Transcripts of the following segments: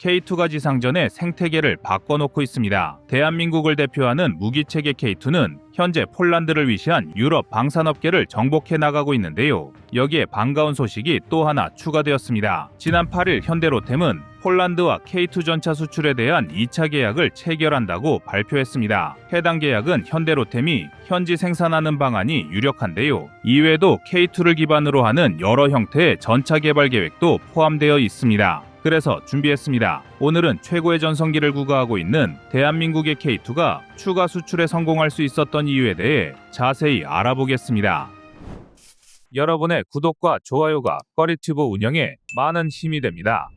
K2가 지상전의 생태계를 바꿔놓고 있습니다. 대한민국을 대표하는 무기체계 K2는 현재 폴란드를 위시한 유럽 방산업계를 정복해 나가고 있는데요. 여기에 반가운 소식이 또 하나 추가되었습니다. 지난 8일 현대로템은 폴란드와 K2 전차 수출에 대한 2차 계약을 체결한다고 발표했습니다. 해당 계약은 현대로템이 현지 생산하는 방안이 유력한데요. 이외에도 K2를 기반으로 하는 여러 형태의 전차 개발 계획도 포함되어 있습니다. 그래서 준비했습니다. 오늘은 최고의 전성기를 구가하고 있는 대한민국의 K2가 추가 수출에 성공할 수 있었던 이유에 대해 자세히 알아보겠습니다. 여러분의 구독과 좋아요가 꺼리튜브 운영에 많은 힘이 됩니다.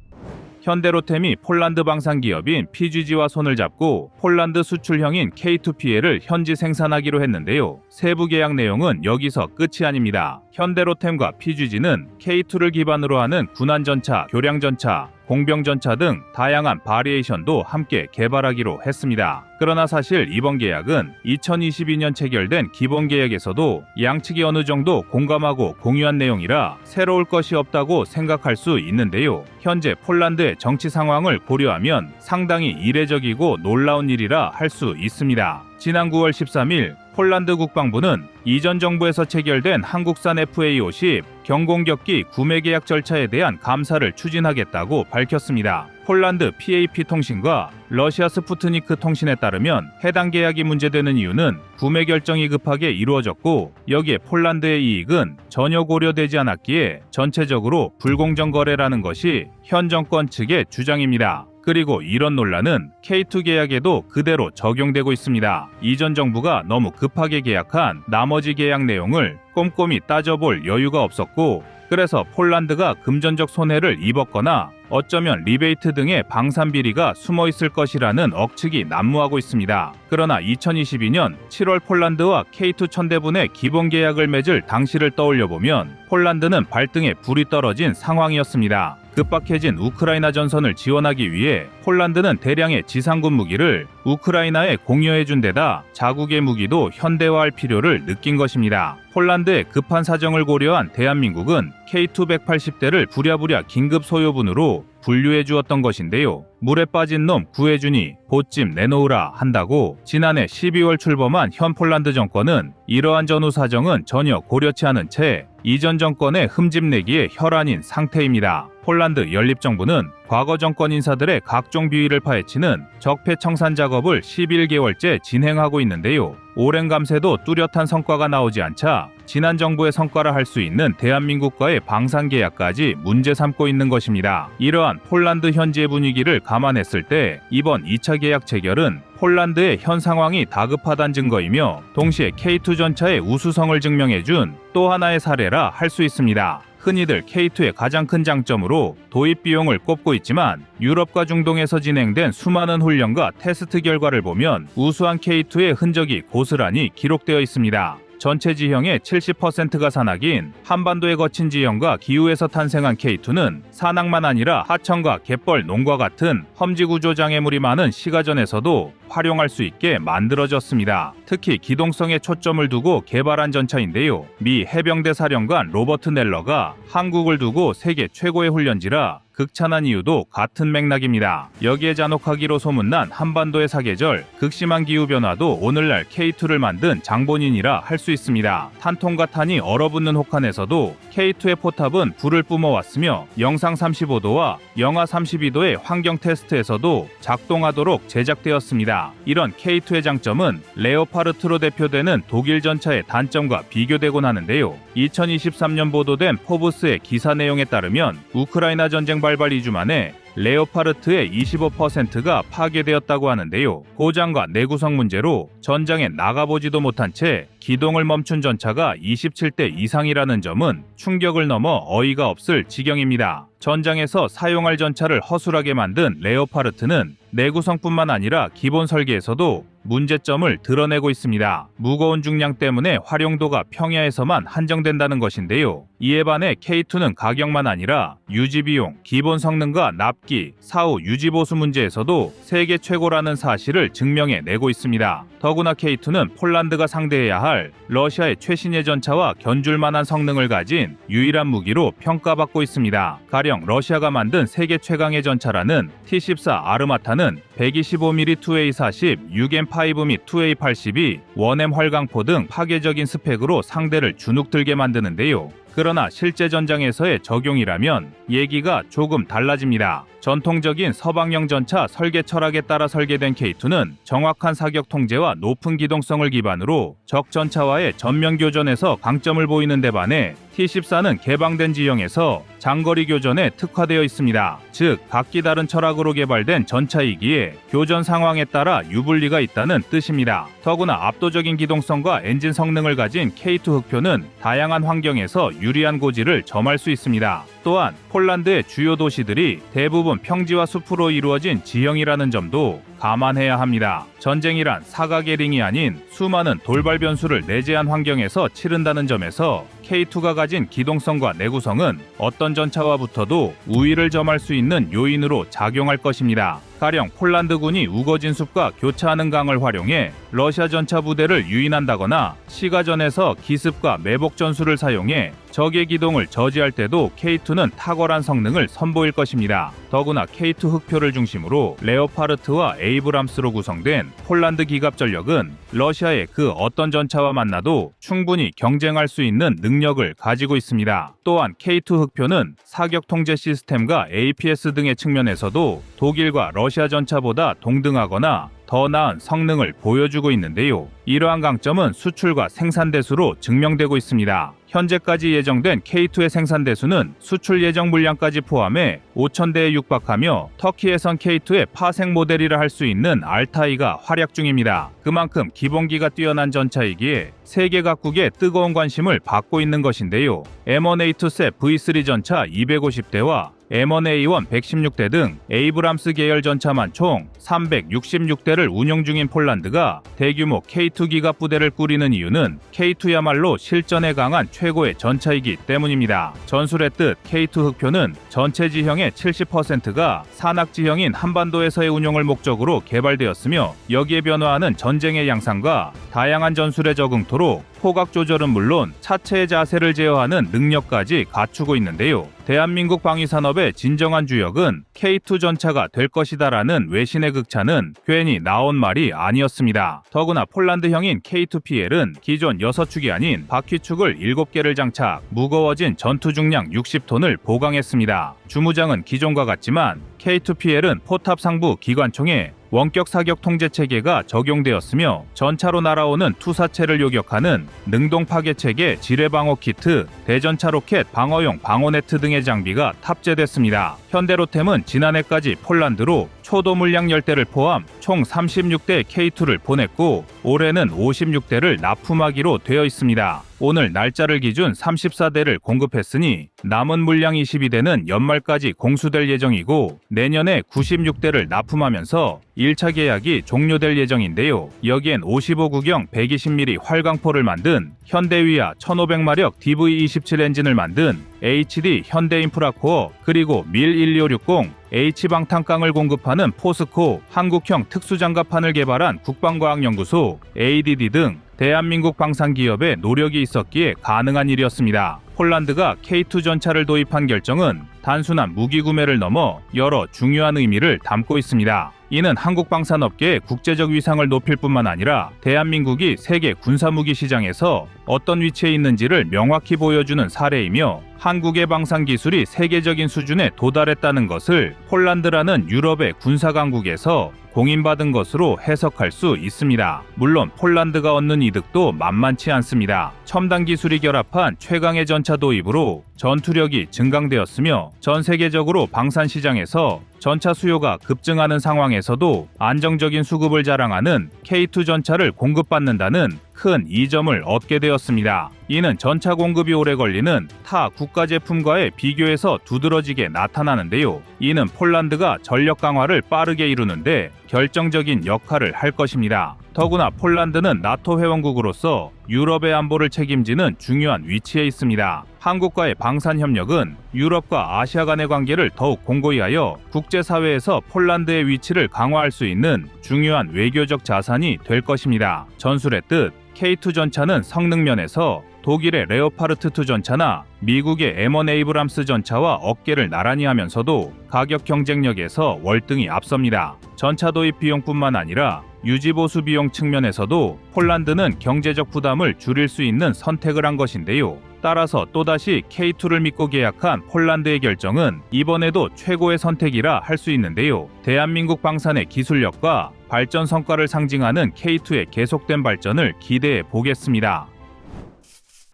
현대로템이 폴란드 방산기업인 PGG와 손을 잡고 폴란드 수출형인 K2PL을 현지 생산하기로 했는데요. 세부 계약 내용은 여기서 끝이 아닙니다. 현대로템과 PGG는 K2를 기반으로 하는 군안전차, 교량전차, 공병전차 등 다양한 바리에이션도 함께 개발하기로 했습니다. 그러나 사실 이번 계약은 2022년 체결된 기본 계약에서도 양측이 어느 정도 공감하고 공유한 내용이라 새로울 것이 없다고 생각할 수 있는데요. 현재 폴란드의 정치 상황을 고려하면 상당히 이례적이고 놀라운 일이라 할 수 있습니다. 지난 9월 13일 폴란드 국방부는 이전 정부에서 체결된 한국산 FA-50 경공격기 구매 계약 절차에 대한 감사를 추진하겠다고 밝혔습니다. 폴란드 PAP 통신과 러시아 스푸트니크 통신에 따르면 해당 계약이 문제되는 이유는 구매 결정이 급하게 이루어졌고 여기에 폴란드의 이익은 전혀 고려되지 않았기에 전체적으로 불공정 거래라는 것이 현 정권 측의 주장입니다. 그리고 이런 논란은 K2 계약에도 그대로 적용되고 있습니다. 이전 정부가 너무 급하게 계약한 나머지 계약 내용을 꼼꼼히 따져볼 여유가 없었고 그래서 폴란드가 금전적 손해를 입었거나 어쩌면 리베이트 등의 방산 비리가 숨어 있을 것이라는 억측이 난무하고 있습니다. 그러나 2022년 7월 폴란드와 K2 천대분의 기본 계약을 맺을 당시를 떠올려보면 폴란드는 발등에 불이 떨어진 상황이었습니다. 급박해진 우크라이나 전선을 지원하기 위해 폴란드는 대량의 지상군 무기를 우크라이나에 공여해준 데다 자국의 무기도 현대화할 필요를 느낀 것입니다. 폴란드의 급한 사정을 고려한 대한민국은 K2 180대를 부랴부랴 긴급 소요분으로 분류해 주었던 것인데요. 물에 빠진 놈 구해주니 보찜 내놓으라 한다고 지난해 12월 출범한 현 폴란드 정권은 이러한 전후 사정은 전혀 고려치 않은 채 이전 정권의 흠집내기에 혈안인 상태입니다. 폴란드 연립정부는 과거 정권 인사들의 각종 비위를 파헤치는 적폐청산 작업을 11개월째 진행하고 있는데요. 오랜 감세도 뚜렷한 성과가 나오지 않자 지난 정부의 성과라 할 수 있는 대한민국과의 방산계약까지 문제 삼고 있는 것입니다. 이러한 폴란드 현지의 분위기를 감안했을 때 이번 2차 계약 체결은 폴란드의 현 상황이 다급하다는 증거이며 동시에 K2 전차의 우수성을 증명해준 또 하나의 사례라 할 수 있습니다. 흔히들 K2의 가장 큰 장점으로 도입 비용을 꼽고 있지만 유럽과 중동에서 진행된 수많은 훈련과 테스트 결과를 보면 우수한 K2의 흔적이 고스란히 기록되어 있습니다. 전체 지형의 70%가 산악인 한반도의 거친 지형과 기후에서 탄생한 K2는 산악만 아니라 하천과 갯벌, 농과 같은 험지구조 장애물이 많은 시가전에서도 활용할 수 있게 만들어졌습니다. 특히 기동성에 초점을 두고 개발한 전차인데요. 미 해병대 사령관 로버트 넬러가 한국을 두고 세계 최고의 훈련지라 극찬한 이유도 같은 맥락입니다. 여기에 잔혹하기로 소문난 한반도의 사계절, 극심한 기후변화도 오늘날 K2를 만든 장본인이라 할 수 있습니다. 탄통과 탄이 얼어붙는 혹한에서도 K2의 포탑은 불을 뿜어왔으며 영상 35도와 영하 32도의 환경 테스트에서도 작동하도록 제작되었습니다. 이런 K2의 장점은 레오파르트로 대표되는 독일 전차의 단점과 비교되곤 하는데요. 2023년 보도된 포브스의 기사 내용에 따르면 우크라이나 전쟁 발발 2주 만에 레오파르트의 25%가 파괴되었다고 하는데요. 고장과 내구성 문제로 전장에 나가보지도 못한 채 기동을 멈춘 전차가 27대 이상이라는 점은 충격을 넘어 어이가 없을 지경입니다. 전장에서 사용할 전차를 허술하게 만든 레오파르트는 내구성뿐만 아니라 기본 설계에서도 문제점을 드러내고 있습니다. 무거운 중량 때문에 활용도가 평야에서만 한정된다는 것인데요. 이에 반해 K2는 가격만 아니라 유지비용, 기본 성능과 납기, 사후 유지보수 문제에서도 세계 최고라는 사실을 증명해내고 있습니다. 더구나 K2는 폴란드가 상대해야 할 러시아의 최신의 전차와 견줄 만한 성능을 가진 유일한 무기로 평가받고 있습니다. 가령 러시아가 만든 세계 최강의 전차라는 T-14 아르마타는 125mm 2A40, 6M5 및 2A80이 원엠 활강포 등 파괴적인 스펙으로 상대를 주눅들게 만드는데요. 그러나 실제 전장에서의 적용이라면 얘기가 조금 달라집니다. 전통적인 서방형 전차 설계 철학에 따라 설계된 K2는 정확한 사격 통제와 높은 기동성을 기반으로 적 전차와의 전면 교전에서 강점을 보이는 데 반해 T-14는 개방된 지형에서 장거리 교전에 특화되어 있습니다. 즉, 각기 다른 철학으로 개발된 전차이기에 교전 상황에 따라 유불리가 있다는 뜻입니다. 더구나 압도적인 기동성과 엔진 성능을 가진 K2 흑표는 다양한 환경에서 유리한 고지를 점할 수 있습니다. 또한 폴란드의 주요 도시들이 대부분 평지와 숲으로 이루어진 지형이라는 점도 감안해야 합니다. 전쟁이란 사각의 링이 아닌 수많은 돌발 변수를 내재한 환경에서 치른다는 점에서 K2가 가진 기동성과 내구성은 어떤 전차와 붙어도 우위를 점할 수 있는 요인으로 작용할 것입니다. 가령 폴란드군이 우거진 숲과 교차하는 강을 활용해 러시아 전차 부대를 유인한다거나 시가전에서 기습과 매복 전술을 사용해 적의 기동을 저지할 때도 K2는 탁월한 성능을 선보일 것입니다. 더구나 K2 흑표를 중심으로 레오파르트와 에이브람스로 구성된 폴란드 기갑 전력은 러시아의 그 어떤 전차와 만나도 충분히 경쟁할 수 있는 능력을 가지고 있습니다. 또한 K2 흑표는 사격 통제 시스템과 APS 등의 측면에서도 독일과 러시아 전차보다 동등하거나 더 나은 성능을 보여주고 있는데요. 이러한 강점은 수출과 생산 대수로 증명되고 있습니다. 현재까지 예정된 K2의 생산 대수는 수출 예정 물량까지 포함해 5,000대에 육박하며 터키에선 K2의 파생 모델이라 할 수 있는 알타이가 활약 중입니다. 그만큼 기본기가 뛰어난 전차이기에 세계 각국의 뜨거운 관심을 받고 있는 것인데요. M1A 투셉 V3 전차 250대와 M1A1 116대 등 에이브람스 계열 전차만 총 366대를 운용 중인 폴란드가 대규모 K2 기갑 부대를 꾸리는 이유는 K2야말로 실전에 강한 최고의 전차이기 때문입니다. 전술의 뜻 K2 흑표는 전체 지형의 70%가 산악 지형인 한반도에서의 운용을 목적으로 개발되었으며 여기에 변화하는 전쟁의 양상과 다양한 전술의 적응토로 포각 조절은 물론 차체의 자세를 제어하는 능력까지 갖추고 있는데요. 대한민국 방위산업의 진정한 주역은 K2 전차가 될 것이다라는 외신의 극찬은 괜히 나온 말이 아니었습니다. 더구나 폴란드형인 K2PL은 기존 6축이 아닌 바퀴축을 7개를 장착, 무거워진 전투 중량 60톤을 보강했습니다. 주무장은 기존과 같지만 K2PL은 포탑 상부 기관총에 원격 사격 통제 체계가 적용되었으며 전차로 날아오는 투사체를 요격하는 능동 파괴 체계 지뢰 방어 키트, 대전차 로켓 방어용 방어 네트 등의 장비가 탑재됐습니다. 현대로템은 지난해까지 폴란드로 초도 물량 10대를 포함 총 36대 K2를 보냈고 올해는 56대를 납품하기로 되어 있습니다. 오늘 날짜를 기준 34대를 공급했으니 남은 물량 22대는 연말까지 공수될 예정이고 내년에 96대를 납품하면서 1차 계약이 종료될 예정인데요. 여기엔 55구경 120mm 활강포를 만든 현대위아 1500마력 DV27 엔진을 만든 HD 현대인프라코어 그리고 밀 12560 H방탄강을 공급하는 포스코, 한국형 특수장갑판을 개발한 국방과학연구소, ADD 등 대한민국 방산기업의 노력이 있었기에 가능한 일이었습니다. 폴란드가 K2 전차를 도입한 결정은 단순한 무기 구매를 넘어 여러 중요한 의미를 담고 있습니다. 이는 한국 방산업계의 국제적 위상을 높일 뿐만 아니라 대한민국이 세계 군사무기 시장에서 어떤 위치에 있는지를 명확히 보여주는 사례이며 한국의 방산 기술이 세계적인 수준에 도달했다는 것을 폴란드라는 유럽의 군사강국에서 공인받은 것으로 해석할 수 있습니다. 물론 폴란드가 얻는 이득도 만만치 않습니다. 첨단 기술이 결합한 최강의 전차 도입으로 전투력이 증강되었으며 전 세계적으로 방산 시장에서 전차 수요가 급증하는 상황에서도 안정적인 수급을 자랑하는 K2 전차를 공급받는다는 큰 이점을 얻게 되었습니다. 이는 전차 공급이 오래 걸리는 타 국가 제품과의 비교에서 두드러지게 나타나는데요. 이는 폴란드가 전력 강화를 빠르게 이루는데 결정적인 역할을 할 것입니다. 더구나 폴란드는 나토 회원국으로서 유럽의 안보를 책임지는 중요한 위치에 있습니다. 한국과의 방산협력은 유럽과 아시아 간의 관계를 더욱 공고히 하여 국제사회에서 폴란드의 위치를 강화할 수 있는 중요한 외교적 자산이 될 것입니다. 전술의 뜻, K2 전차는 성능 면에서 독일의 레오파르트2 전차나 미국의 M1 에이브람스 전차와 어깨를 나란히 하면서도 가격 경쟁력에서 월등히 앞섭니다. 전차 도입 비용뿐만 아니라 유지보수 비용 측면에서도 폴란드는 경제적 부담을 줄일 수 있는 선택을 한 것인데요. 따라서 또다시 K2를 믿고 계약한 폴란드의 결정은 이번에도 최고의 선택이라 할 수 있는데요. 대한민국 방산의 기술력과 발전 성과를 상징하는 K2의 계속된 발전을 기대해 보겠습니다.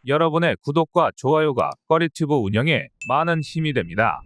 여러분의 구독과 좋아요가 꺼리튜브 운영에 많은 힘이 됩니다.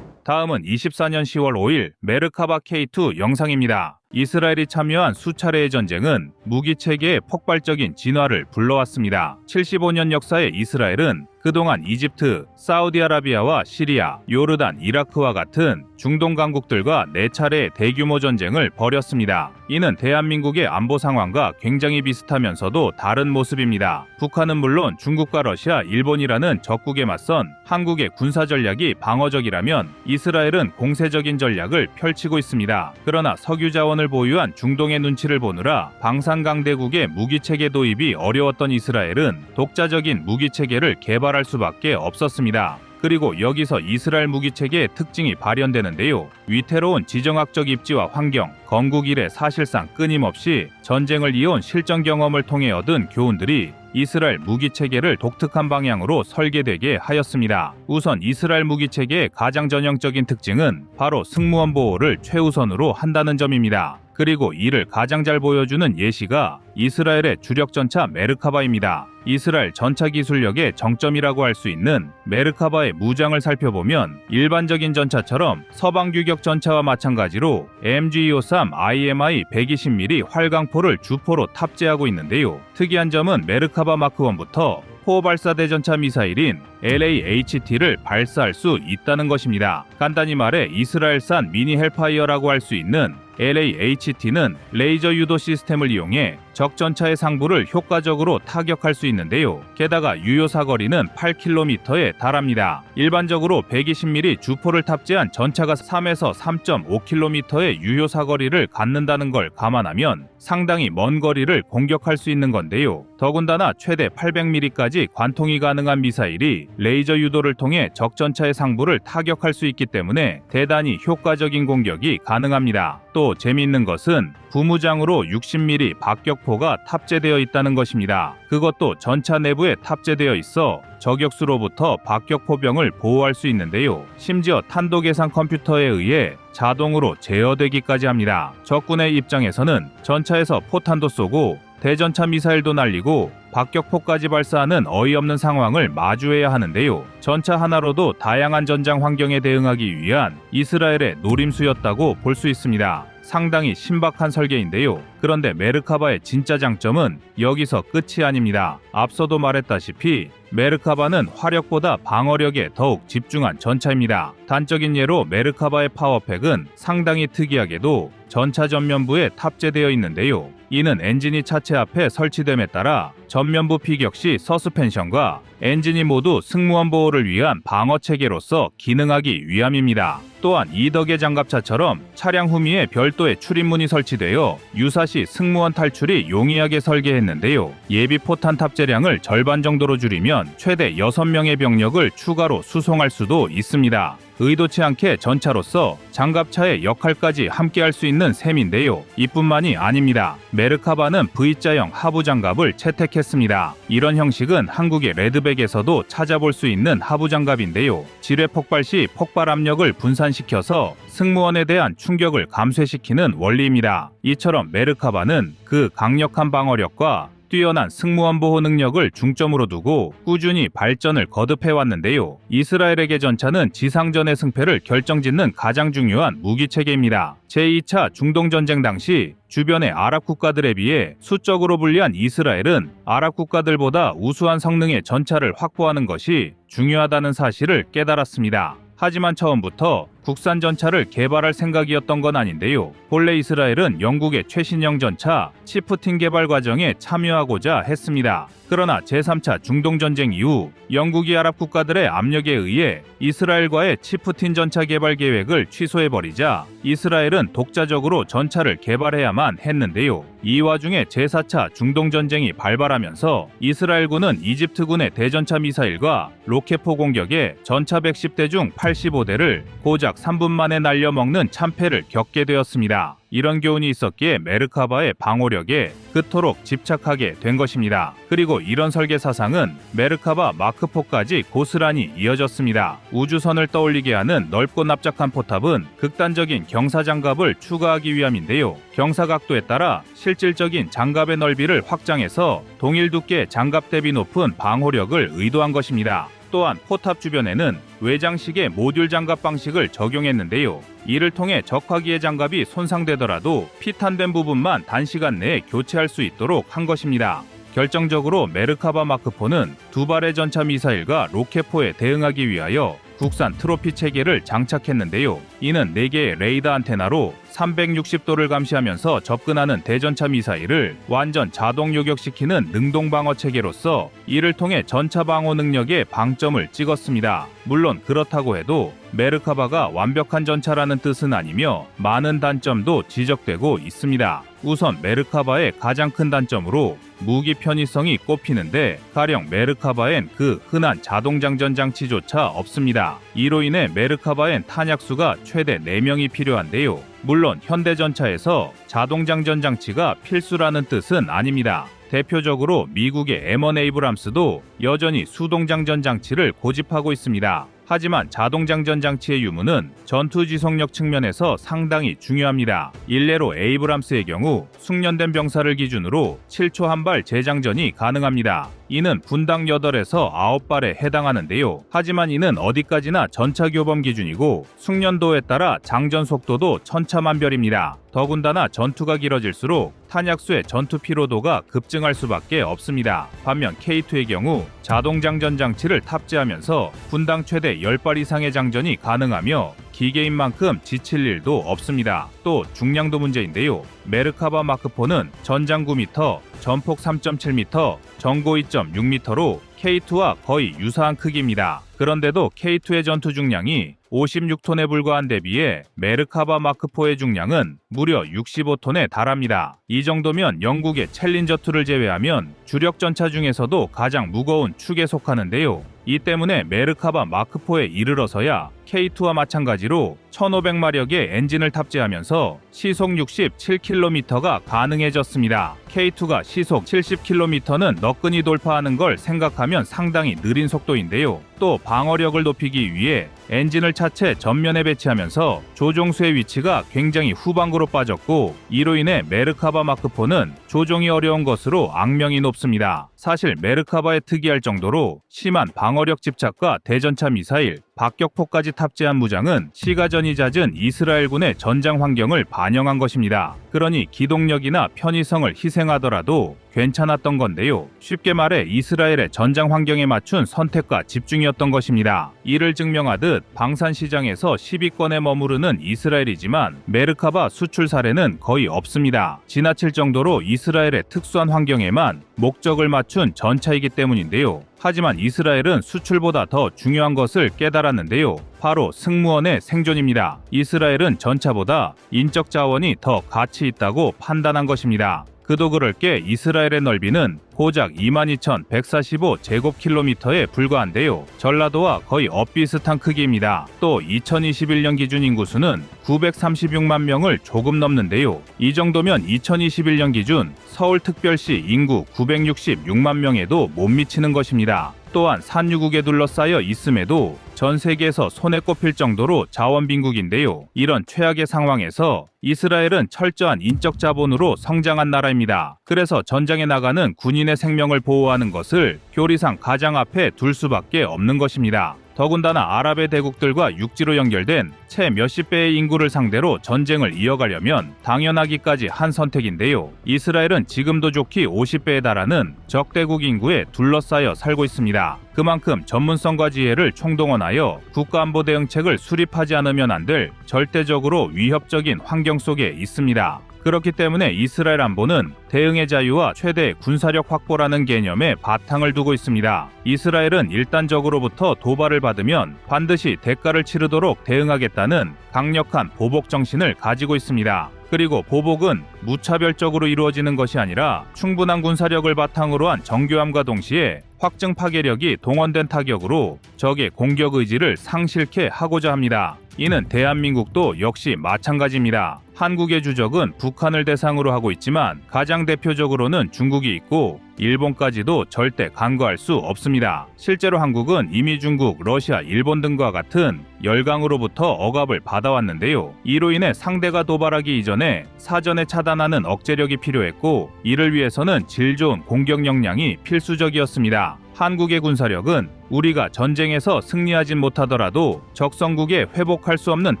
다음은 24년 10월 5일 메르카바 K2 영상입니다. 이스라엘이 참여한 수차례의 전쟁은 무기체계의 폭발적인 진화를 불러왔습니다. 75년 역사의 이스라엘은 그동안 이집트, 사우디아라비아와 시리아, 요르단, 이라크와 같은 중동 강국들과 4차례의 대규모 전쟁을 벌였습니다. 이는 대한민국의 안보 상황과 굉장히 비슷하면서도 다른 모습입니다. 북한은 물론 중국과 러시아, 일본이라는 적국에 맞선 한국의 군사 전략이 방어적이라면 이스라엘은 공세적인 전략을 펼치고 있습니다. 그러나 석유 자원을 보유한 중동의 눈치를 보느라 방산강대국의 무기체계 도입이 어려웠던 이스라엘은 독자적인 무기체계를 개발할 수밖에 없었습니다. 그리고 여기서 이스라엘 무기체계의 특징이 발현되는데요. 위태로운 지정학적 입지와 환경, 건국 이래 사실상 끊임없이 전쟁을 이어온 실전 경험을 통해 얻은 교훈들이 이스라엘 무기체계를 독특한 방향으로 설계되게 하였습니다. 우선 이스라엘 무기체계의 가장 전형적인 특징은 바로 승무원 보호를 최우선으로 한다는 점입니다. 그리고 이를 가장 잘 보여주는 예시가 이스라엘의 주력 전차 메르카바입니다. 이스라엘 전차 기술력의 정점이라고 할 수 있는 메르카바의 무장을 살펴보면 일반적인 전차처럼 서방 규격 전차와 마찬가지로 MG253 IMI 120mm 활강포를 주포로 탑재하고 있는데요. 특이한 점은 메르카바 마크1부터 포발사대 전차 미사일인 LAHT를 발사할 수 있다는 것입니다. 간단히 말해 이스라엘산 미니 헬파이어라고 할 수 있는 LAHT는 레이저 유도 시스템을 이용해 적 전차의 상부를 효과적으로 타격할 수 있는데요. 게다가 유효 사거리는 8km에 달합니다. 일반적으로 120mm 주포를 탑재한 전차가 3에서 3.5km의 유효 사거리를 갖는다는 걸 감안하면 상당히 먼 거리를 공격할 수 있는 건데요. 더군다나 최대 800mm까지 관통이 가능한 미사일이 레이저 유도를 통해 적 전차의 상부를 타격할 수 있기 때문에 대단히 효과적인 공격이 가능합니다. 또 재미있는 것은 부무장으로 60mm 박격포가 탑재되어 있다는 것입니다. 그것도 전차 내부에 탑재되어 있어 저격수로부터 박격포병을 보호할 수 있는데요. 심지어 탄도 계산 컴퓨터에 의해 자동으로 제어되기까지 합니다. 적군의 입장에서는 전차에서 포탄도 쏘고 대전차 미사일도 날리고 박격포까지 발사하는 어이없는 상황을 마주해야 하는데요. 전차 하나로도 다양한 전장 환경에 대응하기 위한 이스라엘의 노림수였다고 볼 수 있습니다. 상당히 신박한 설계인데요. 그런데 메르카바의 진짜 장점은 여기서 끝이 아닙니다. 앞서도 말했다시피 메르카바는 화력보다 방어력에 더욱 집중한 전차입니다. 단적인 예로 메르카바의 파워팩은 상당히 특이하게도 전차 전면부에 탑재되어 있는데요. 이는 엔진이 차체 앞에 설치됨에 따라 전면부 피격 시 서스펜션과 엔진이 모두 승무원 보호를 위한 방어 체계로서 기능하기 위함입니다. 또한 이덕의 장갑차처럼 차량 후미에 별도의 출입문이 설치되어 유사시 승무원 탈출이 용이하게 설계했는데요. 예비 포탄 탑재량을 절반 정도로 줄이면 최대 6명의 병력을 추가로 수송할 수도 있습니다. 의도치 않게 전차로서 장갑차의 역할까지 함께할 수 있는 셈인데요. 이뿐만이 아닙니다. 메르카바는 V자형 하부 장갑을 채택했습니다. 이런 형식은 한국의 레드백에서도 찾아볼 수 있는 하부 장갑인데요. 지뢰 폭발 시 폭발 압력을 분산시켜서 승무원에 대한 충격을 감쇄시키는 원리입니다. 이처럼 메르카바는 그 강력한 방어력과 뛰어난 승무원 보호 능력을 중점으로 두고 꾸준히 발전을 거듭해왔는데요. 이스라엘에게 전차는 지상전의 승패를 결정짓는 가장 중요한 무기체계입니다. 제2차 중동전쟁 당시 주변의 아랍 국가들에 비해 수적으로 불리한 이스라엘은 아랍 국가들보다 우수한 성능의 전차를 확보하는 것이 중요하다는 사실을 깨달았습니다. 하지만 처음부터 국산 전차를 개발할 생각이었던 건 아닌데요. 본래 이스라엘은 영국의 최신형 전차 치프틴 개발 과정에 참여하고자 했습니다. 그러나 제3차 중동전쟁 이후 영국이 아랍 국가들의 압력에 의해 이스라엘과의 치프틴 전차 개발 계획을 취소해버리자 이스라엘은 독자적으로 전차를 개발해야만 했는데요. 이 와중에 제4차 중동전쟁이 발발하면서 이스라엘군은 이집트군의 대전차 미사일과 로켓포 공격에 전차 110대 중 85대를 고작 3분 만에 날려먹는 참패를 겪게 되었습니다. 이런 교훈이 있었기에 메르카바의 방어력에 그토록 집착하게 된 것입니다. 그리고 이런 설계 사상은 메르카바 마크4까지 고스란히 이어졌습니다. 우주선을 떠올리게 하는 넓고 납작한 포탑은 극단적인 경사장갑을 추가하기 위함인데요. 경사각도에 따라 실질적인 장갑의 넓이를 확장해서 동일 두께 장갑 대비 높은 방호력을 의도한 것입니다. 또한 포탑 주변에는 외장식의 모듈 장갑 방식을 적용했는데요. 이를 통해 적화기의 장갑이 손상되더라도 피탄된 부분만 단시간 내에 교체할 수 있도록 한 것입니다. 결정적으로 메르카바 마크4는 두 발의 전차 미사일과 로켓포에 대응하기 위하여 국산 트로피 체계를 장착했는데요. 이는 4개의 레이더 안테나로 360도를 감시하면서 접근하는 대전차 미사일을 완전 자동 요격시키는 능동 방어 체계로서 이를 통해 전차 방어 능력에 방점을 찍었습니다. 물론 그렇다고 해도 메르카바가 완벽한 전차라는 뜻은 아니며 많은 단점도 지적되고 있습니다. 우선 메르카바의 가장 큰 단점으로 무기 편의성이 꼽히는데 가령 메르카바엔 그 흔한 자동장전 장치조차 없습니다. 이로 인해 메르카바엔 탄약수가 최대 4명이 필요한데요. 물론 현대전차에서 자동장전 장치가 필수라는 뜻은 아닙니다. 대표적으로 미국의 M1 에이브람스도 여전히 수동장전 장치를 고집하고 있습니다. 하지만 자동장전 장치의 유무는 전투 지속력 측면에서 상당히 중요합니다. 일례로 에이브람스의 경우 숙련된 병사를 기준으로 7초 한 발 재장전이 가능합니다. 이는 분당 8에서 9발에 해당하는데요. 하지만 이는 어디까지나 전차 교범 기준이고 숙련도에 따라 장전 속도도 천차만별입니다. 더군다나 전투가 길어질수록 탄약수의 전투 피로도가 급증할 수밖에 없습니다. 반면 K2의 경우 자동장전 장치를 탑재하면서 분당 최대 10발 이상의 장전이 가능하며 기계인 만큼 지칠 일도 없습니다. 또 중량도 문제인데요. 메르카바 마크4는 전장 9m, 전폭 3.7m, 전고 2.6m로 K2와 거의 유사한 크기입니다. 그런데도 K2의 전투 중량이 56톤에 불과한 데비해 메르카바 마크4의 중량은 무려 65톤에 달합니다. 이 정도면 영국의 챌린저2를 제외하면 주력 전차 중에서도 가장 무거운 축에 속하는데요. 이 때문에 메르카바 마크4에 이르러서야 K2와 마찬가지로 1500마력의 엔진을 탑재하면서 시속 67km가 가능해졌습니다. K2가 시속 70km는 너끈히 돌파하는 걸 생각하면 상당히 느린 속도인데요. 또 방어력을 높이기 위해 엔진을 차체 전면에 배치하면서 조종수의 위치가 굉장히 후방구로 빠졌고 이로 인해 메르카바 마크4는 조종이 어려운 것으로 악명이 높습니다. 사실 메르카바에 특이할 정도로 심한 방어력 집착과 대전차 미사일, 박격포까지 탑재한 무장은 시가전이 잦은 이스라엘군의 전장 환경을 반영한 것입니다. 그러니 기동력이나 편의성을 희생하더라도 괜찮았던 건데요. 쉽게 말해 이스라엘의 전장 환경에 맞춘 선택과 집중이었던 것입니다. 이를 증명하듯 방산 시장에서 10위권에 머무르는 이스라엘이지만 메르카바 수출 사례는 거의 없습니다. 지나칠 정도로 이스라엘의 특수한 환경에만 목적을 맞춘 전차이기 때문인데요. 하지만 이스라엘은 수출보다 더 중요한 것을 깨달았는데요. 바로 승무원의 생존입니다. 이스라엘은 전차보다 인적 자원이 더 가치 있다고 판단한 것입니다. 그도 그럴 게 이스라엘의 넓이는 고작 22,145제곱킬로미터에 불과한데요. 전라도와 거의 엇비슷한 크기입니다. 또 2021년 기준 인구수는 936만 명을 조금 넘는데요. 이 정도면 2021년 기준 서울특별시 인구 966만 명에도 못 미치는 것입니다. 또한 산유국에 둘러싸여 있음에도 전 세계에서 손에 꼽힐 정도로 자원 빈국인데요. 이런 최악의 상황에서 이스라엘은 철저한 인적 자본으로 성장한 나라입니다. 그래서 전장에 나가는 군인의 생명을 보호하는 것을 교리상 가장 앞에 둘 수밖에 없는 것입니다. 더군다나 아랍의 대국들과 육지로 연결된 채 몇십 배의 인구를 상대로 전쟁을 이어가려면 당연하기까지 한 선택인데요. 이스라엘은 지금도 좋기 50배에 달하는 적대국 인구에 둘러싸여 살고 있습니다. 그만큼 전문성과 지혜를 총동원하여 국가안보 대응책을 수립하지 않으면 안 될 절대적으로 위협적인 환경 속에 있습니다. 그렇기 때문에 이스라엘 안보는 대응의 자유와 최대 군사력 확보라는 개념에 바탕을 두고 있습니다. 이스라엘은 일단 적으로부터 도발을 받으면 반드시 대가를 치르도록 대응하겠다는 강력한 보복 정신을 가지고 있습니다. 그리고 보복은 무차별적으로 이루어지는 것이 아니라 충분한 군사력을 바탕으로 한 정교함과 동시에 확증 파괴력이 동원된 타격으로 적의 공격 의지를 상실케 하고자 합니다. 이는 대한민국도 역시 마찬가지입니다. 한국의 주적은 북한을 대상으로 하고 있지만 가장 대표적으로는 중국이 있고 일본까지도 절대 간과할 수 없습니다. 실제로 한국은 이미 중국, 러시아, 일본 등과 같은 열강으로부터 억압을 받아왔는데요. 이로 인해 상대가 도발하기 이전에 사전에 차단하는 억제력이 필요했고 이를 위해서는 질 좋은 공격 역량이 필수적이었습니다. 한국의 군사력은 우리가 전쟁에서 승리하진 못하더라도 적성국에 회복할 수 없는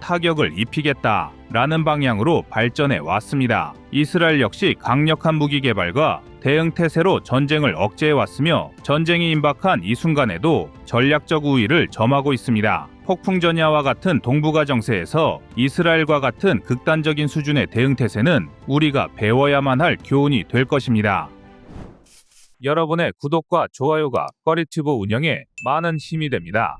타격을 입히겠다라는 방향으로 발전해 왔습니다. 이스라엘 역시 강력한 무기 개발과 대응 태세로 전쟁을 억제해 왔으며 전쟁이 임박한 이 순간에도 전략적 우위를 점하고 있습니다. 폭풍전야와 같은 동북아 정세에서 이스라엘과 같은 극단적인 수준의 대응 태세는 우리가 배워야만 할 교훈이 될 것입니다. 여러분의 구독과 좋아요가 꺼리튜브 운영에 많은 힘이 됩니다.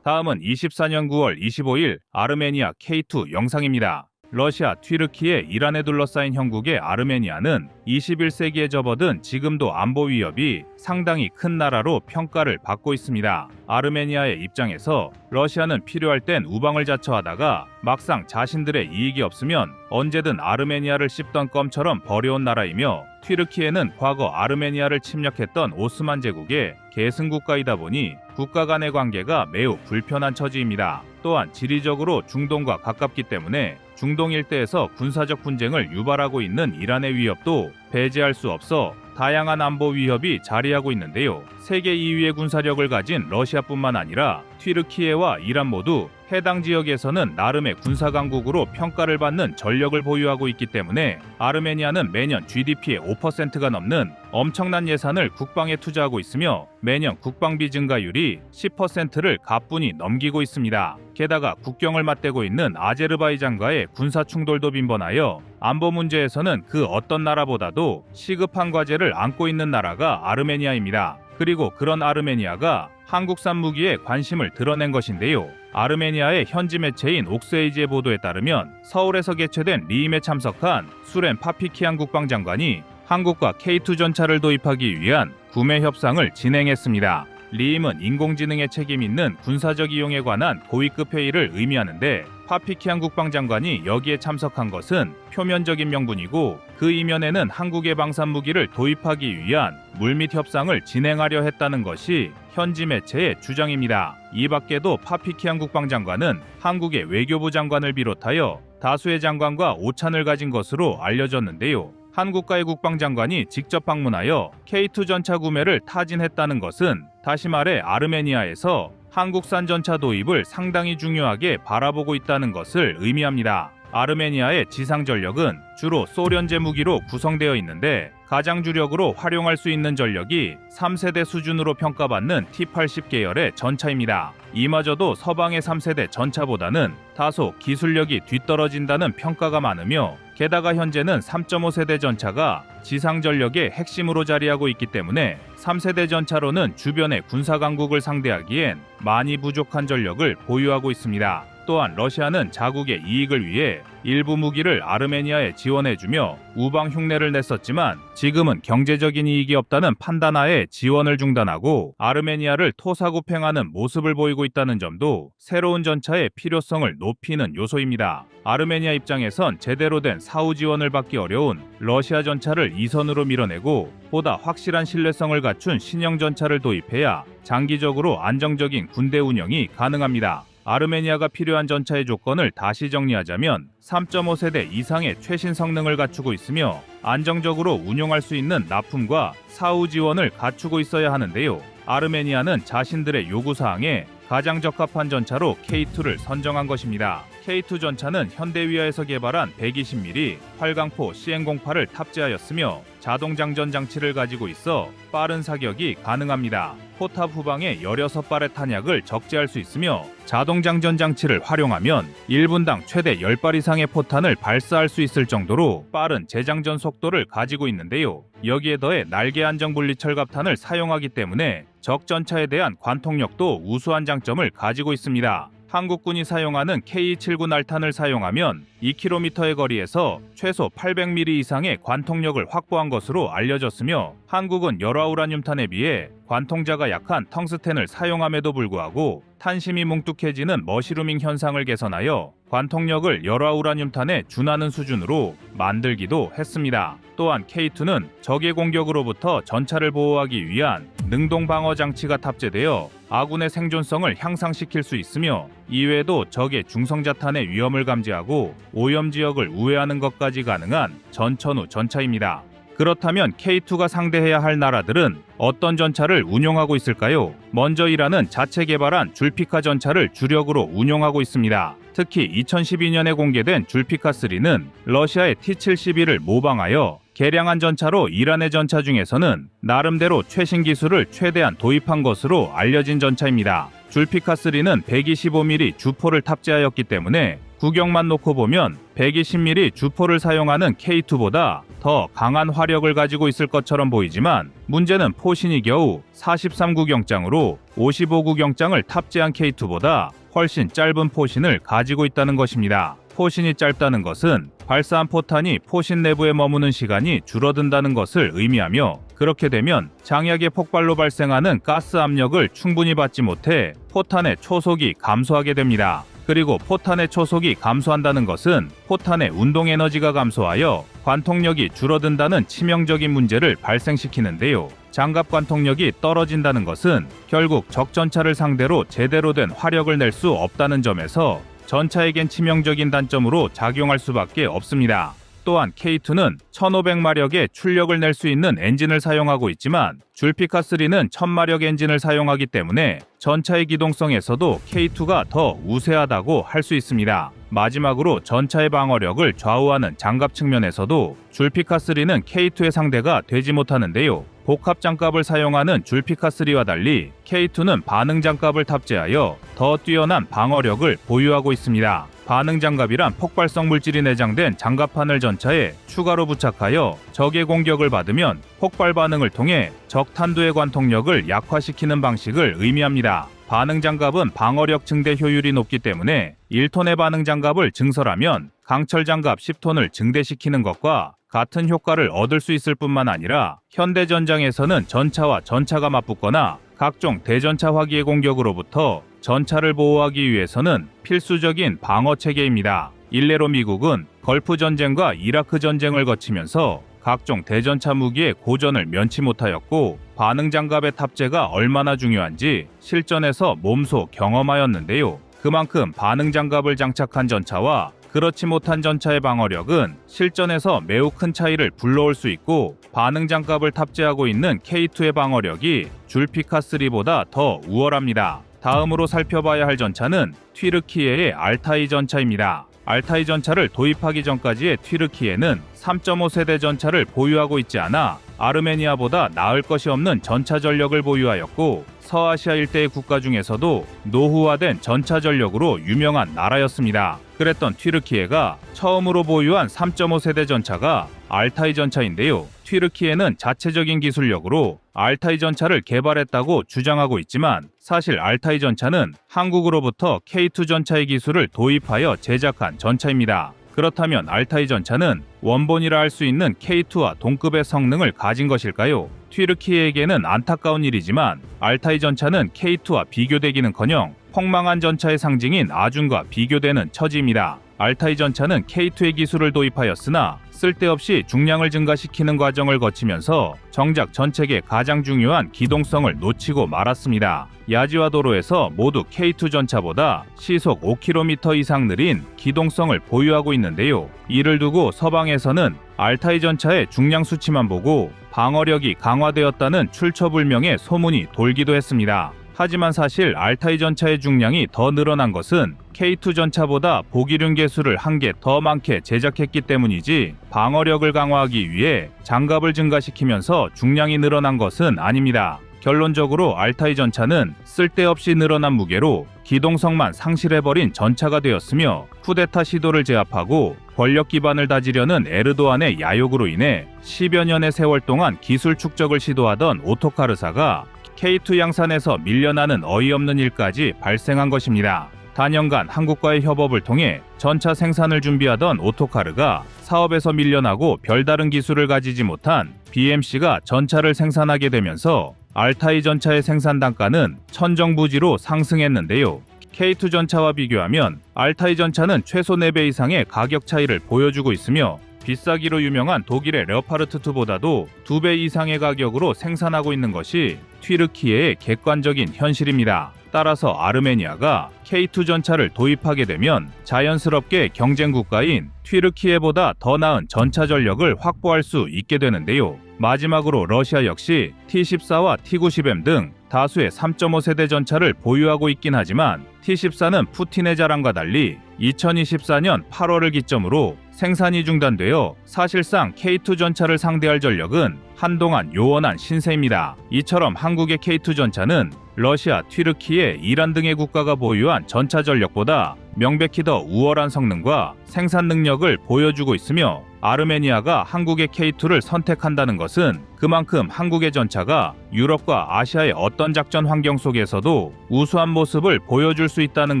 다음은 24년 9월 25일 아르메니아 K2 영상입니다. 러시아, 튀르키예, 이란에 둘러싸인 형국의 아르메니아는 21세기에 접어든 지금도 안보 위협이 상당히 큰 나라로 평가를 받고 있습니다. 아르메니아의 입장에서 러시아는 필요할 땐 우방을 자처하다가 막상 자신들의 이익이 없으면 언제든 아르메니아를 씹던 껌처럼 버려온 나라이며 튀르키예는 과거 아르메니아를 침략했던 오스만 제국의 계승국가이다 보니 국가 간의 관계가 매우 불편한 처지입니다. 또한 지리적으로 중동과 가깝기 때문에 중동 일대에서 군사적 분쟁을 유발하고 있는 이란의 위협도 배제할 수 없어 다양한 안보 위협이 자리하고 있는데요. 세계 2위의 군사력을 가진 러시아뿐만 아니라 튀르키예와 이란 모두 해당 지역에서는 나름의 군사 강국으로 평가를 받는 전력을 보유하고 있기 때문에 아르메니아는 매년 GDP의 5%가 넘는 엄청난 예산을 국방에 투자하고 있으며 매년 국방비 증가율이 10%를 가뿐히 넘기고 있습니다. 게다가 국경을 맞대고 있는 아제르바이잔과의 군사 충돌도 빈번하여 안보 문제에서는 그 어떤 나라보다도 시급한 과제를 안고 있는 나라가 아르메니아입니다. 그리고 그런 아르메니아가 한국산 무기에 관심을 드러낸 것인데요. 아르메니아의 현지 매체인 옥스에이지의 보도에 따르면 서울에서 개최된 리임에 참석한 수렌 파피키안 국방장관이 한국과 K2 전차를 도입하기 위한 구매 협상을 진행했습니다. 리임은 인공지능의 책임 있는 군사적 이용에 관한 고위급 회의를 의미하는데 파피키안 국방장관이 여기에 참석한 것은 표면적인 명분이고 그 이면에는 한국의 방산 무기를 도입하기 위한 물밑 협상을 진행하려 했다는 것이 현지 매체의 주장입니다. 이 밖에도 파피키안 국방장관은 한국의 외교부 장관을 비롯하여 다수의 장관과 오찬을 가진 것으로 알려졌는데요. 한국과의 국방장관이 직접 방문하여 K2 전차 구매를 타진했다는 것은 다시 말해 아르메니아에서 한국산 전차 도입을 상당히 중요하게 바라보고 있다는 것을 의미합니다. 아르메니아의 지상 전력은 주로 소련제 무기로 구성되어 있는데 가장 주력으로 활용할 수 있는 전력이 3세대 수준으로 평가받는 T-80 계열의 전차입니다. 이마저도 서방의 3세대 전차보다는 다소 기술력이 뒤떨어진다는 평가가 많으며 게다가 현재는 3.5세대 전차가 지상 전력의 핵심으로 자리하고 있기 때문에 3세대 전차로는 주변의 군사 강국을 상대하기엔 많이 부족한 전력을 보유하고 있습니다. 또한 러시아는 자국의 이익을 위해 일부 무기를 아르메니아에 지원해주며 우방 흉내를 냈었지만 지금은 경제적인 이익이 없다는 판단하에 지원을 중단하고 아르메니아를 토사구팽하는 모습을 보이고 있다는 점도 새로운 전차의 필요성을 높이는 요소입니다. 아르메니아 입장에선 제대로 된 사후 지원을 받기 어려운 러시아 전차를 이선으로 밀어내고 보다 확실한 신뢰성을 갖춘 신형 전차를 도입해야 장기적으로 안정적인 군대 운영이 가능합니다. 아르메니아가 필요한 전차의 조건을 다시 정리하자면 3.5세대 이상의 최신 성능을 갖추고 있으며 안정적으로 운용할 수 있는 납품과 사후 지원을 갖추고 있어야 하는데요. 아르메니아는 자신들의 요구사항에 가장 적합한 전차로 K2를 선정한 것입니다. K2 전차는 현대위아에서 개발한 120mm 활강포 CN08을 탑재하였으며 자동장전 장치를 가지고 있어 빠른 사격이 가능합니다. 포탑 후방에 16발의 탄약을 적재할 수 있으며 자동장전 장치를 활용하면 1분당 최대 10발 이상의 포탄을 발사할 수 있을 정도로 빠른 재장전 속도를 가지고 있는데요. 여기에 더해 날개 안정 분리 철갑탄을 사용하기 때문에 적 전차에 대한 관통력도 우수한 장점을 가지고 있습니다. 한국군이 사용하는 K-79 날탄을 사용하면 2km의 거리에서 최소 800mm 이상의 관통력을 확보한 것으로 알려졌으며 한국은 열화우라늄탄에 비해 관통자가 약한 텅스텐을 사용함에도 불구하고 탄심이 뭉툭해지는 머시루밍 현상을 개선하여 관통력을 열화우라늄탄에 준하는 수준으로 만들기도 했습니다. 또한 K2는 적의 공격으로부터 전차를 보호하기 위한 능동 방어 장치가 탑재되어 아군의 생존성을 향상시킬 수 있으며 이외에도 적의 중성자탄의 위험을 감지하고 오염 지역을 우회하는 것까지 가능한 전천후 전차입니다. 그렇다면 K2가 상대해야 할 나라들은 어떤 전차를 운용하고 있을까요? 먼저 이란은 자체 개발한 줄피카 전차를 주력으로 운용하고 있습니다. 특히 2012년에 공개된 줄피카3는 러시아의 T-72를 모방하여 개량한 전차로 이란의 전차 중에서는 나름대로 최신 기술을 최대한 도입한 것으로 알려진 전차입니다. 줄피카3는 125mm 주포를 탑재하였기 때문에 구경만 놓고 보면 120mm 주포를 사용하는 K2보다 더 강한 화력을 가지고 있을 것처럼 보이지만 문제는 포신이 겨우 43구경장으로 55구경장을 탑재한 K2보다 훨씬 짧은 포신을 가지고 있다는 것입니다. 포신이 짧다는 것은 발사한 포탄이 포신 내부에 머무는 시간이 줄어든다는 것을 의미하며 그렇게 되면 장약의 폭발로 발생하는 가스 압력을 충분히 받지 못해 포탄의 초속이 감소하게 됩니다. 그리고 포탄의 초속이 감소한다는 것은 포탄의 운동 에너지가 감소하여 관통력이 줄어든다는 치명적인 문제를 발생시키는데요. 장갑 관통력이 떨어진다는 것은 결국 적 전차를 상대로 제대로 된 화력을 낼 수 없다는 점에서 전차에겐 치명적인 단점으로 작용할 수밖에 없습니다. 또한 K2는 1500마력의 출력을 낼 수 있는 엔진을 사용하고 있지만 줄피카3는 1000마력 엔진을 사용하기 때문에 전차의 기동성에서도 K2가 더 우세하다고 할 수 있습니다. 마지막으로 전차의 방어력을 좌우하는 장갑 측면에서도 줄피카3는 K2의 상대가 되지 못하는데요. 복합 장갑을 사용하는 줄피카3와 달리 K2는 반응 장갑을 탑재하여 더 뛰어난 방어력을 보유하고 있습니다. 반응 장갑이란 폭발성 물질이 내장된 장갑판을 전차에 추가로 부착하여 적의 공격을 받으면 폭발 반응을 통해 적 탄두의 관통력을 약화시키는 방식을 의미합니다. 반응 장갑은 방어력 증대 효율이 높기 때문에 1톤의 반응 장갑을 증설하면 강철 장갑 10톤을 증대시키는 것과 같은 효과를 얻을 수 있을 뿐만 아니라 현대 전장에서는 전차와 전차가 맞붙거나 각종 대전차 화기의 공격으로부터 전차를 보호하기 위해서는 필수적인 방어 체계입니다. 일례로 미국은 걸프 전쟁과 이라크 전쟁을 거치면서 각종 대전차 무기의 고전을 면치 못하였고 반응 장갑의 탑재가 얼마나 중요한지 실전에서 몸소 경험하였는데요. 그만큼 반응 장갑을 장착한 전차와 그렇지 못한 전차의 방어력은 실전에서 매우 큰 차이를 불러올 수 있고 반응 장갑을 탑재하고 있는 K2의 방어력이 줄피카3보다 더 우월합니다. 다음으로 살펴봐야 할 전차는 튀르키예의 알타이 전차입니다. 알타이 전차를 도입하기 전까지의 튀르키예는 3.5세대 전차를 보유하고 있지 않아 아르메니아보다 나을 것이 없는 전차 전력을 보유하였고 서아시아 일대의 국가 중에서도 노후화된 전차 전력으로 유명한 나라였습니다. 그랬던 튀르키예가 처음으로 보유한 3.5세대 전차가 알타이 전차인데요. 튀르키예는 자체적인 기술력으로 알타이 전차를 개발했다고 주장하고 있지만 사실 알타이 전차는 한국으로부터 K2 전차의 기술을 도입하여 제작한 전차입니다. 그렇다면 알타이 전차는 원본이라 할 수 있는 K2와 동급의 성능을 가진 것일까요? 튀르키예에게는 안타까운 일이지만 알타이 전차는 K2와 비교되기는커녕 폭망한 전차의 상징인 아준과 비교되는 처지입니다. 알타이 전차는 K2의 기술을 도입하였으나 쓸데없이 중량을 증가시키는 과정을 거치면서 정작 전책의 가장 중요한 기동성을 놓치고 말았습니다. 야지와 도로에서 모두 K2 전차보다 시속 5km 이상 느린 기동성을 보유하고 있는데요. 이를 두고 서방에서는 알타이 전차의 중량 수치만 보고 방어력이 강화되었다는 출처불명의 소문이 돌기도 했습니다. 하지만 사실 알타이 전차의 중량이 더 늘어난 것은 K2 전차보다 보기륜 개수를 한 개 더 많게 제작했기 때문이지 방어력을 강화하기 위해 장갑을 증가시키면서 중량이 늘어난 것은 아닙니다. 결론적으로 알타이 전차는 쓸데없이 늘어난 무게로 기동성만 상실해버린 전차가 되었으며 쿠데타 시도를 제압하고 권력 기반을 다지려는 에르도안의 야욕으로 인해 10여 년의 세월 동안 기술 축적을 시도하던 오토카르사가 K2 양산에서 밀려나는 어이없는 일까지 발생한 것입니다. 단연간 한국과의 협업을 통해 전차 생산을 준비하던 오토카르가 사업에서 밀려나고 별다른 기술을 가지지 못한 BMC가 전차를 생산하게 되면서 알타이 전차의 생산 단가는 천정부지로 상승했는데요. K2 전차와 비교하면 알타이 전차는 최소 4배 이상의 가격 차이를 보여주고 있으며 비싸기로 유명한 독일의 레오파르트2보다도 2배 이상의 가격으로 생산하고 있는 것이 튀르키예의 객관적인 현실입니다. 따라서 아르메니아가 K2 전차를 도입하게 되면 자연스럽게 경쟁 국가인 튀르키예보다 더 나은 전차 전력을 확보할 수 있게 되는데요. 마지막으로 러시아 역시 T-14와 T-90M 등 다수의 3.5세대 전차를 보유하고 있긴 하지만 T-14는 푸틴의 자랑과 달리 2024년 8월을 기점으로 생산이 중단되어 사실상 K2 전차를 상대할 전력은 한동안 요원한 신세입니다. 이처럼 한국의 K2 전차는 러시아, 튀르키예, 이란 등의 국가가 보유한 전차 전력보다 명백히 더 우월한 성능과 생산 능력을 보여주고 있으며 아르메니아가 한국의 K2를 선택한다는 것은 그만큼 한국의 전차가 유럽과 아시아의 어떤 작전 환경 속에서도 우수한 모습을 보여줄 수 있다는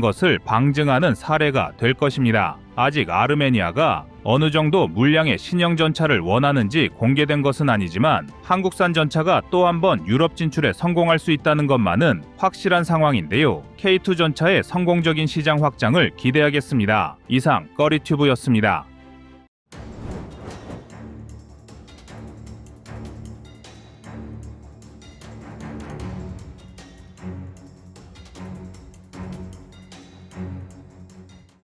것을 방증하는 사례가 될 것입니다. 아직 아르메니아가 어느 정도 물량의 신형 전차를 원하는지 공개된 것은 아니지만 한국산 전차가 또 한 번 유럽 진출에 성공할 수 있다는 것만은 확실한 상황인데요. K2 전차의 성공적인 시장 확장을 기대하겠습니다. 이상 꺼리튜브였습니다.